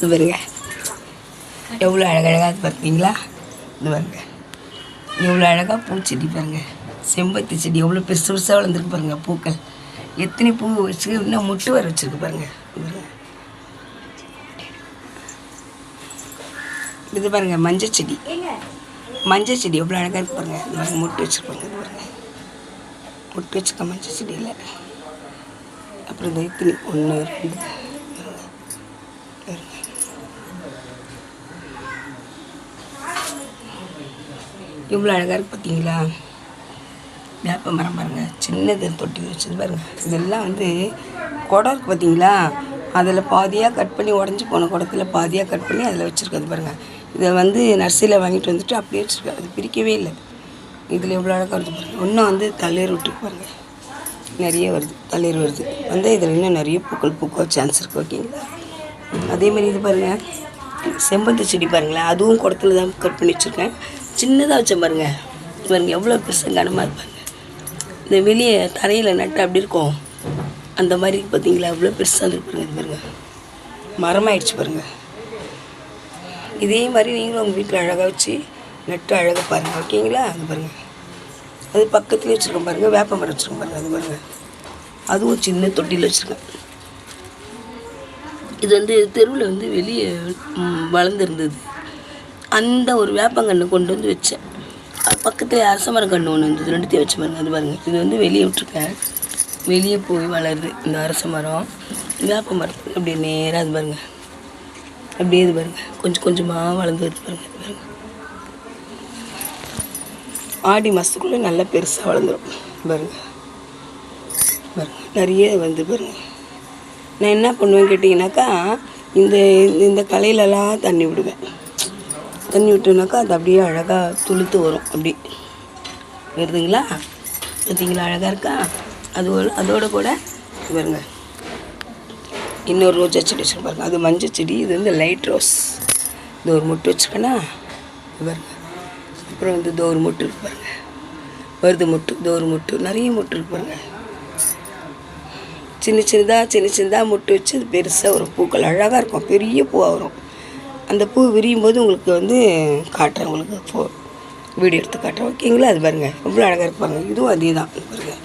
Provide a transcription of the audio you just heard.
இது பாருங்க எவ்வளோ அழகழகாக பார்த்தீங்களா? இது பாருங்க எவ்வளோ அழகாக பூச்செடி பாருங்கள். செம்பருத்தி செடி எவ்வளோ பெருசு பெருசாக வளர்ந்துருக்கு பாருங்கள். பூக்கள் எத்தனை பூ வச்சு இன்னும் முட்டு வர வச்சுருக்கு பாருங்கள். இது பாருங்கள் மஞ்சள் செடி. மஞ்சள் செடி எவ்வளோ அழகாக இருக்கு பாருங்கள். இது பாருங்கள் முட்டு வச்சுருப்பாங்க. இது பாருங்கள் முட்டு வச்சுருக்க மஞ்சள் செடியில். அப்புறம் இந்த இத்தனை 1 2 இவ்வளோ அழகாக இருக்குது பார்த்தீங்களா? வேப்ப மரம் பாருங்கள். சின்னது தொட்டி வச்சது பாருங்கள். இதெல்லாம் வந்து குடம் இருக்குது பார்த்தீங்களா? அதில் பாதியாக கட் பண்ணி உடஞ்சி போன குடத்தில் பாதியாக கட் பண்ணி அதில் வச்சுருக்கிறது பாருங்கள். இதை வந்து நர்சரியில் வாங்கிட்டு வந்துட்டு அப்படியே வச்சுருக்கேன். அது பிரிக்கவே இல்லை. இதில் எவ்வளோ அழகாக வருது பாருங்கள். இன்னும் வந்து தளிர் விட்டுருக்கு பாருங்கள். நிறைய வருது, தளிர் வருது. வந்து இதில் இன்னும் நிறைய பூக்கள் பூக்க சான்ஸ் இருக்குது. ஓகேங்களா? அதேமாதிரி இது பாருங்கள் செம்பருத்தி செடி பாருங்களேன். அதுவும் குடத்துல தான் கட் பண்ணி வச்சுருக்கேன். சின்னதாக வச்சேன் பாருங்கள். பாருங்கள் எவ்வளோ பெருசாக கனமாக இருப்பாங்க. இந்த வெளியே தரையில் நட்டு அப்படி இருக்கும் அந்த மாதிரி பார்த்தீங்களா? எவ்வளோ பெருசாக இருக்குங்க. இது பாருங்கள் மரமாயிடுச்சு பாருங்கள். இதே மாதிரி நீங்களும் உங்கள் வீட்டில் அழகாக வச்சு நட்டு அழகாக பாருங்கள். ஓகேங்களா? அது பாருங்கள். அது பக்கத்துலேயே வச்சுருக்கேன் பாருங்கள். வேப்ப மரம் வச்சுருக்கேன் பாருங்கள். அது பாருங்கள் அதுவும் சின்ன தொட்டியில் வச்சுருக்கேன். இது வந்து தெருவில் வந்து வெளியே வளர்ந்துருந்தது. அந்த ஒரு வேப்பங்கன்று கொண்டு வந்து வச்சேன். அது பக்கத்தில் அரச மரம் கன்று ஒன்று இருந்தது. 2த்தையும் வச்சு பாருங்கள். அது பாருங்கள் இது வந்து வெளியே விட்டுருக்கேன். வெளியே போய் வளருது இந்த அரச மரம். வேப்ப மரம் அப்படியே நேராக அது பாருங்கள். அப்படியே இது பாருங்கள் கொஞ்சம் கொஞ்சமாக வளர்ந்து வருது பாருங்கள். இது பாருங்கள் ஆடி மாதத்துக்குள்ளே நல்லா பெருசாக வளர்ந்துடும் பாருங்கள். பாருங்கள் நிறைய வந்து பாருங்கள். நான் என்ன பண்ணுவேன்னு கேட்டிங்கனாக்கா இந்த இந்த களையிலலாம் தண்ணி விடுவேன். தண்ணி விட்டோம்னாக்கா அது அப்படியே அழகாக துளுத்து வரும். அப்படி வருதுங்களா? பார்த்தீங்களா அழகாக இருக்கா? அதோட கூட பாருங்க இன்னொரு ரோஜா செடி வச்சுருக்க பாருங்க. அது மஞ்சள் செடி. இது வந்து லைட் ரோஸ். இது ஒரு மொட்டு வச்சுருக்கேன்னா பாருங்க. அப்புறம் வந்து இது ஒரு மொட்டு இருக்கு பாருங்க. வருது மொட்டு. இது ஒரு மொட்டு. நிறைய மொட்டு இருக்கு பாருங்க. சின்ன சின்னதாக மொட்டு வச்சு அது பெருசாக ஒரு பூக்கள் அழகாக இருக்கும். பெரிய பூவாக வரும். அந்த பூ விரியும் போது உங்களுக்கு வந்து காட்டுறேன். உங்களுக்கு வீடியோ எடுத்து காட்டுறேன். ஓகேங்களா? அது பாருங்கள் எவ்வளோ அழகாக இருக்கு பாருங்கள். இதுவும் அதே தான் பாருங்கள்.